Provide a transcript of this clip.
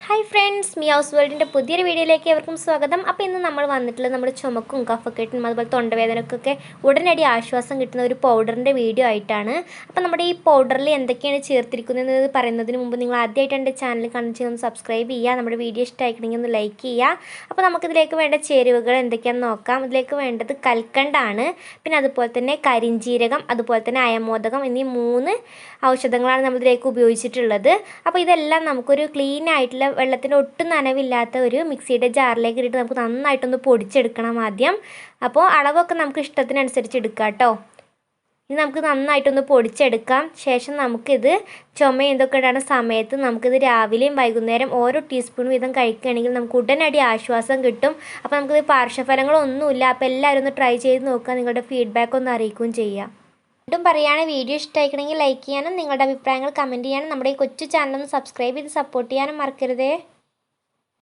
Hi friends, me house world in the പുതിയൊരു വീഡിയോയിലേക്ക് ഏവർക്കും സ്വാഗതം. അപ്പോൾ ഇന്ന് നമ്മൾ വന്നിട്ടുള്ളത് നമ്മുടെ ചുമക്കും കഫക്കെട്ടും അതുപോലെ തൊണ്ടവേദനക്കൊക്കെ ഉടനടി ആശ്വാസം കിട്ടുന്ന ഒരു പൗഡറിന്റെ വീഡിയോ ആയിട്ടാണ്. അപ്പോൾ നമ്മുടെ ഈ പൗഡറിൽ എന്തൊക്കെയാണ് ചേർത്തിരിക്കുന്നതെന്ന് പറയുന്നതിന് മുമ്പ് നിങ്ങൾ ആദ്യമായിട്ട് എൻ്റെ ചാനൽ കണ്ടിട്ട് ഒന്ന് സബ്സ്ക്രൈബ് ചെയ്യുക. നമ്മുടെ വീഡിയോ ഇഷ്ടമായിക്കണമെങ്കിൽ ഒന്ന് ലൈക്ക് ചെയ്യുക. അപ്പോൾ നമുക്ക് ഇതിലേക്ക് വേണ്ട ചേരുവകൾ എന്തൊക്കെയാണെന്ന് നോക്കാം. ഇതിലേക്ക് വേണ്ടത് കൽക്കണ്ടാണ്, പിന്നെ അതുപോലെ തന്നെ കരിഞ്ജീരകം, അതുപോലെ തന്നെ അയമോദകം എന്നീ 3 ഔഷധങ്ങളാണ് നമ്മൾ ഇതിലേക്ക് ഉപയോഗിച്ചിട്ടുള്ളത്. അപ്പോൾ ഇതെല്ലാം നമുക്കൊരു ക്ലീൻ ആയിട്ടുള്ള വെള്ളത്തിന് ഒട്ടും നനവില്ലാത്ത ഒരു മിക്സിയുടെ ജാറിലേക്ക് ഇട്ടിട്ട് നമുക്ക് നന്നായിട്ടൊന്ന് പൊടിച്ചെടുക്കണം ആദ്യം. അപ്പോൾ അളവൊക്കെ നമുക്ക് ഇഷ്ടത്തിനനുസരിച്ച് എടുക്കാം കേട്ടോ. ഇനി നമുക്ക് നന്നായിട്ടൊന്ന് പൊടിച്ചെടുക്കാം. ശേഷം നമുക്കിത് ചുമ എന്തൊക്കെ ഉണ്ടാകുന്ന സമയത്ത് നമുക്കിത് രാവിലെയും വൈകുന്നേരം ഓരോ ടീസ്പൂൺ വീതം കഴിക്കുകയാണെങ്കിൽ നമുക്ക് ഉടനടി ആശ്വാസം കിട്ടും. അപ്പോൾ നമുക്കിത് പാർശ്വഫലങ്ങളൊന്നുമില്ല. അപ്പോൾ എല്ലാവരും ഒന്ന് ട്രൈ ചെയ്ത് നോക്കുക. നിങ്ങളുടെ ഫീഡ്ബാക്ക് ഒന്ന് അറിയിക്കുകയും ചെയ്യുക. വീണ്ടും പറയുകയാണ്, വീഡിയോ ഇഷ്ടമായിക്കണമെങ്കിൽ ലൈക്ക് ചെയ്യാനും നിങ്ങളുടെ അഭിപ്രായങ്ങൾ കമൻറ്റ് ചെയ്യാനും നമ്മുടെ ഈ കൊച്ചു ചാനലൊന്ന് സബ്സ്ക്രൈബ് ചെയ്ത് സപ്പോർട്ട് ചെയ്യാനും മറക്കരുതേ.